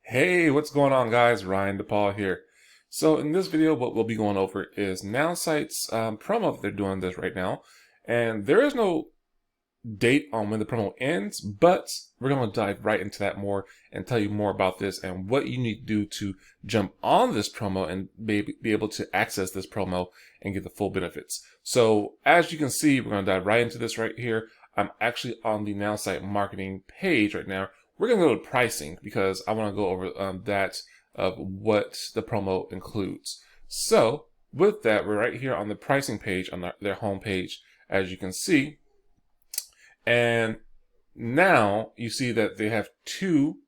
Hey, what's going on, guys? Ryan DePaul here. So in this video, what we'll be going over is Nowsite's promo that they're doing this right now. And there is no date on when the promo ends, but we're going to dive right into that more and tell you more about this and what you need to do to jump on this promo and be able to access this promo and get the full benefits. So as you can see, we're going to dive right into this right here. I'm actually on the Nowsite marketing page right now. We're going to go to pricing because I want to go over that of what the promo includes. So with that, we're right here on the pricing page on their home page, as you can see. And now you see that they have two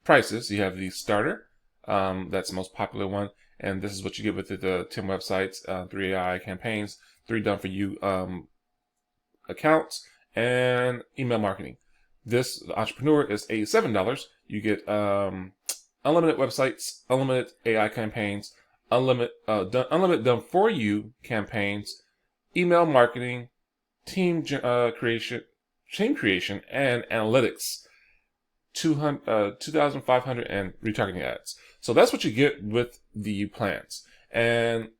prices. You have the starter, that's the most popular one. And this is what you get with the 10 websites, 3 AI campaigns, 3 done for you accounts, and email marketing. This, the entrepreneur, is $87. You get unlimited websites, unlimited AI campaigns, unlimited done for you campaigns, email marketing, team creation, and analytics, 2,500 and retargeting ads. So that's what you get with the plans. And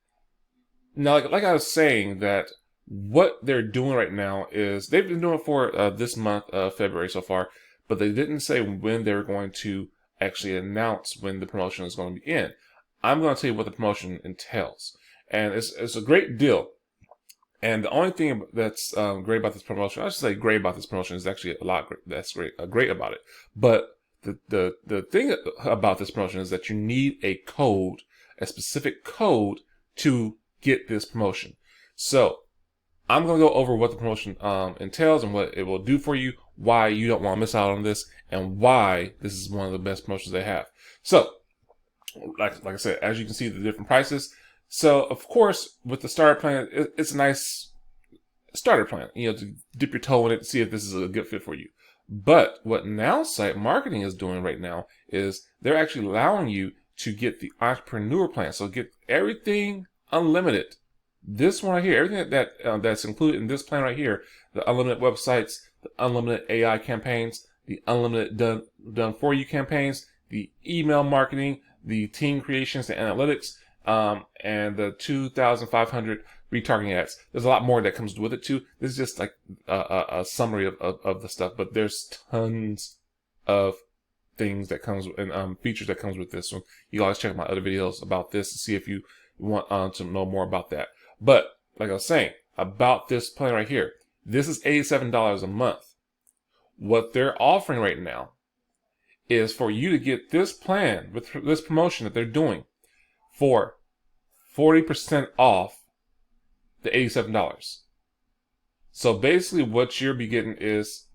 now, like I was saying, that what they're doing right now is they've been doing it for this month of February so far, but they didn't say when they were going to actually announce when the promotion is going to be in. I'm going to tell you what the promotion entails, and it's a great deal. And the only thing that's great about this promotion, I should say great about this promotion, is actually a lot that's great about it. But the thing about this promotion is that you need a code, a specific code, to get this promotion. So I'm going to go over what the promotion entails and what it will do for you, why you don't want to miss out on this, and why this is one of the best promotions they have. So, like I said, as you can see, the different prices. So, of course, with the starter plan, it's a nice starter plan, to dip your toe in it to see if this is a good fit for you. But what Nowsite Marketing is doing right now is they're actually allowing you to get the entrepreneur plan. So get everything unlimited. This one right here, everything that's included in this plan right here, the unlimited websites, the unlimited AI campaigns, the unlimited done for you campaigns, the email marketing, the team creations, the analytics, and the 2,500 retargeting ads. There's a lot more that comes with it too. This is just like a summary of the stuff, but there's tons of things that comes and features that comes with this one. You always check out my other videos about this to see if you want to know more about that. But like I was saying about this plan right here, this is $87 a month. What they're offering right now is for you to get this plan with this promotion that they're doing for 40% off the $87. So basically what you'll be getting is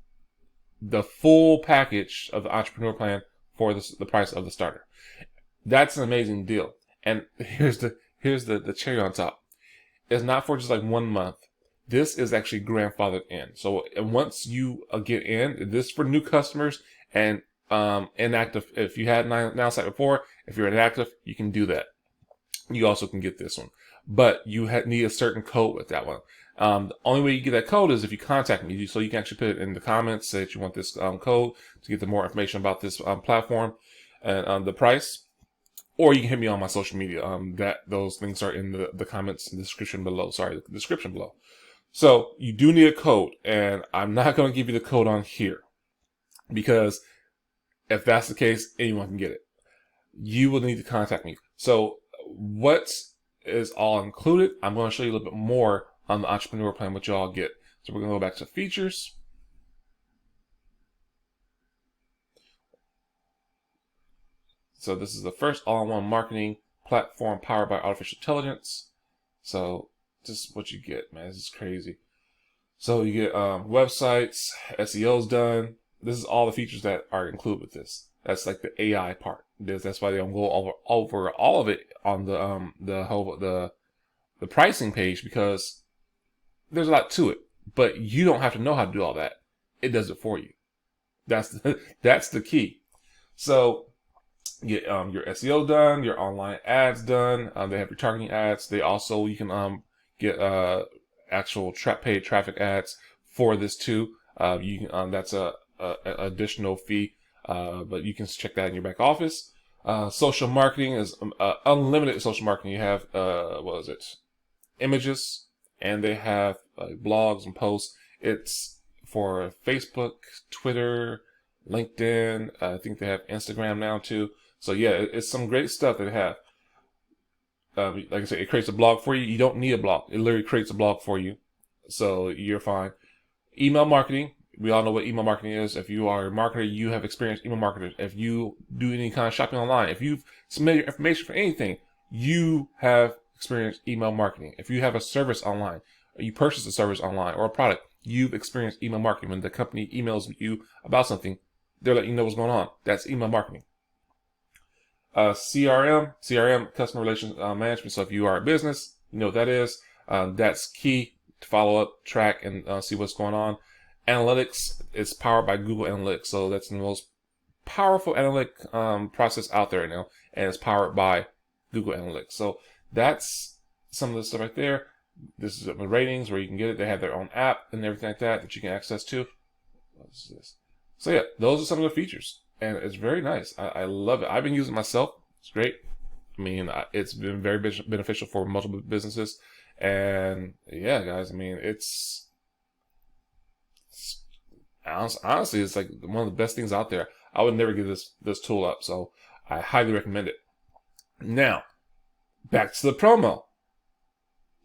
the full package of the entrepreneur plan for the price of the starter. That's an amazing deal. And here's the cherry on top. It's not for just like 1 month. This is actually grandfathered in. So once you get in, this is for new customers and inactive. If you had Nowsite before, if you're inactive, you can do that. You also can get this one, but you need a certain code with that one. The only way you get that code is if you contact me. So you can actually put it in the comments, say that you want this code to get the more information about this platform and the price. Or you can hit me on my social media. Those links are in the comments and description below. Sorry, the description below. So you do need a code, and I'm not going to give you the code on here because if that's the case, anyone can get it. You will need to contact me. So what is all included? I'm going to show you a little bit more on the entrepreneur plan, what you all get. So we're going to go back to features. So this is the first all-in-one marketing platform powered by artificial intelligence. So this is what you get, man. This is crazy. So you get websites, SEO's done. This is all the features that are included with this. That's like the AI part. That's why they don't go over all of it on the pricing page, because there's a lot to it. But you don't have to know how to do all that. It does it for you. That's the key. So get your SEO done, your online ads done. They have retargeting ads. You can get actual paid traffic ads for this too. That's a additional fee. but you can check that in your back office. Social marketing is unlimited social marketing. You have, what is it? Images, and they have blogs and posts. It's for Facebook, Twitter, LinkedIn. I think they have Instagram now too. So yeah, it's some great stuff they have. Like I said, it creates a blog for you. You don't need a blog. It literally creates a blog for you. So you're fine. Email marketing. We all know what email marketing is. If you are a marketer, you have experienced email marketers. If you do any kind of shopping online, if you've submitted your information for anything, you have experienced email marketing. If you have a service online, or you purchase a service online or a product, you've experienced email marketing. When the company emails you about something, they're letting you know what's going on. That's email marketing. CRM, customer relations management. So if you are a business, you know what that is. That's key to follow up, track, and see what's going on. Analytics is powered by Google Analytics. So that's the most powerful analytic process out there right now, and it's powered by Google Analytics. So that's some of the stuff right there. This is the ratings where you can get it. They have their own app and everything like that you can access to. What is this? So yeah, those are some of the features, and it's very nice. I love it. I've been using it myself. It's great. I mean, it's been very beneficial for multiple businesses, and yeah, guys. I mean, it's honestly, it's like one of the best things out there. I would never give this tool up, so I highly recommend it. Now, back to the promo.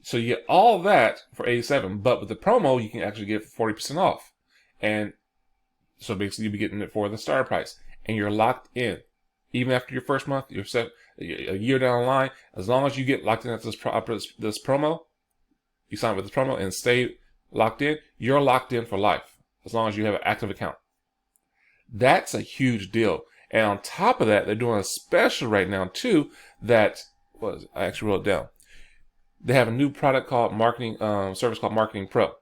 So you get all of that for $87, but with the promo, you can actually get 40% off. And so basically, you'll be getting it for the starter price, and you're locked in. Even after your first month, you're set a year down the line. As long as you get locked in at this promo, you sign with this promo and stay locked in, you're locked in for life, as long as you have an active account. That's a huge deal. And on top of that, they're doing a special right now too. That was, I actually wrote it down. They have a new product called service called Marketing Pro.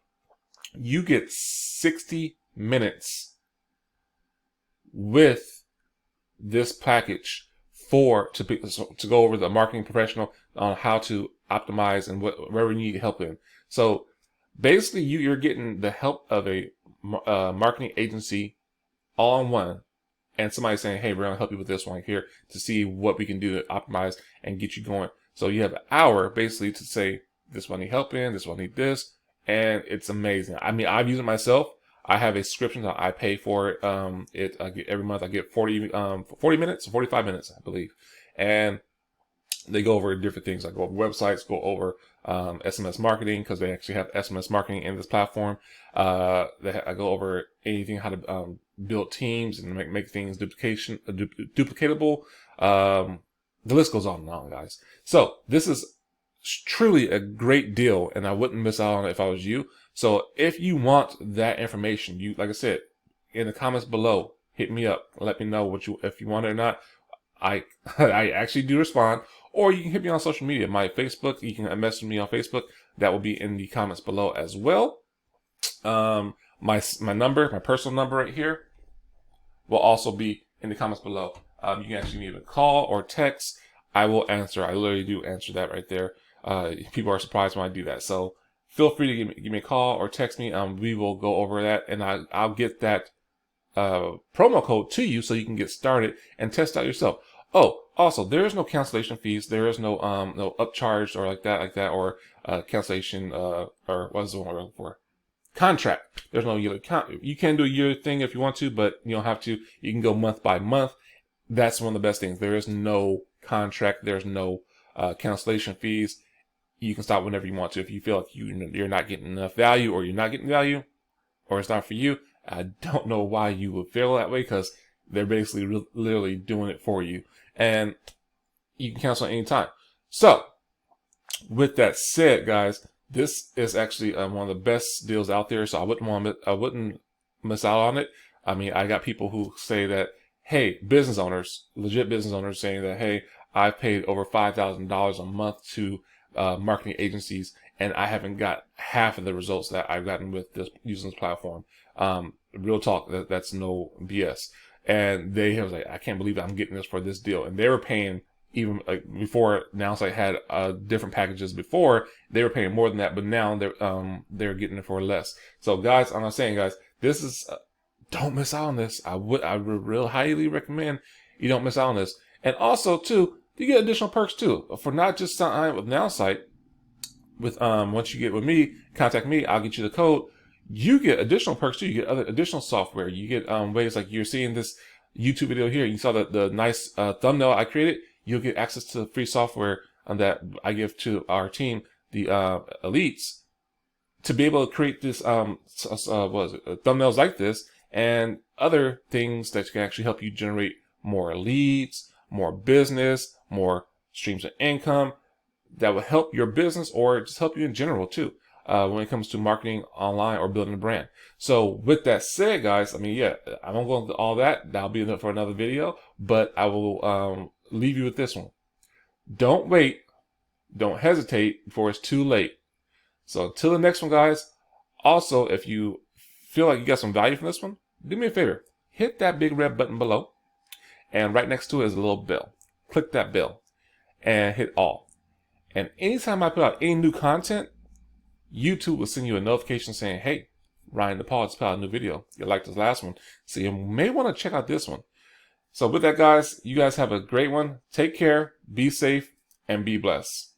You get 60 minutes with this package to go over the marketing professional on how to optimize and whatever you need help in. So basically, you're getting the help of a marketing agency all in one, and somebody saying, "Hey, we're gonna help you with this one here to see what we can do to optimize and get you going." So you have an hour basically to say, "This one need help in, this one need this," and it's amazing. I mean, I've used it myself. I have a subscription that I pay for it. I get every month. I get 40 minutes, 45 minutes, I believe, and they go over different things. I go over websites, go over SMS marketing, because they actually have SMS marketing in this platform. I go over anything, how to build teams and make things duplicatable. The list goes on and on, guys. So this is truly a great deal, and I wouldn't miss out on it if I was you. So if you want that information, like I said, in the comments below, hit me up. Let me know if you want it or not. I actually do respond, or you can hit me on social media. My Facebook, you can message me on Facebook. That will be in the comments below as well. My number, my personal number right here, will also be in the comments below. You can actually either call or text. I will answer. I literally do answer that right there. People are surprised when I do that. So feel free to give me a call or text me. We will go over that, and I'll get that promo code to you so you can get started and test out yourself. Oh, also, there is no cancellation fees. There is no upcharge or like that, or cancellation or what is the one we're looking for? Contract. There's no yearly You can do a yearly thing if you want to, but you don't have to. You can go month by month. That's one of the best things. There is no contract. There's no cancellation fees. You can stop whenever you want to. If you feel like you're not getting enough value, or you're not getting value, or it's not for you, I don't know why you would feel that way, because they're basically literally doing it for you, and you can cancel anytime. So with that said, guys, this is actually one of the best deals out there. So I wouldn't miss out on it. I mean, I got people who say that, hey, business owners, legit business owners, saying that, hey, I've paid over $5,000 a month to marketing agencies, and I haven't got half of the results that I've gotten with using this platform. Real talk, that's no BS. And they was like, I can't believe I'm getting this for this deal. And they were paying, even like before Nowsite had different packages before, they were paying more than that, but now they're getting it for less. So guys, I'm not saying, guys, this is don't miss out on this. I would real highly recommend you don't miss out on this. And also too, you get additional perks too for not just signing with Nowsite. With once you get with me, contact me, I'll get you the code. You get additional perks too. You get other additional software. You get ways like you're seeing this YouTube video here. You saw the nice thumbnail I created. You'll get access to free software that I give to our team, the elites, to be able to create this thumbnails like this and other things that can actually help you generate more leads, more business, more streams of income that will help your business or just help you in general too when it comes to marketing online or building a brand. So with that said, guys, I mean, yeah, I won't go into all that. That'll be enough for another video, but I will leave you with this one. Don't wait. Don't hesitate before it's too late. So until the next one, guys, also, if you feel like you got some value from this one, do me a favor. Hit that big red button below, and right next to it is a little bell. Click that bell and hit all. And anytime I put out any new content, YouTube will send you a notification saying, hey, Ryan DePaul just put out a new video. You like this last one, so you may want to check out this one. So with that, guys, you guys have a great one. Take care, be safe, and be blessed.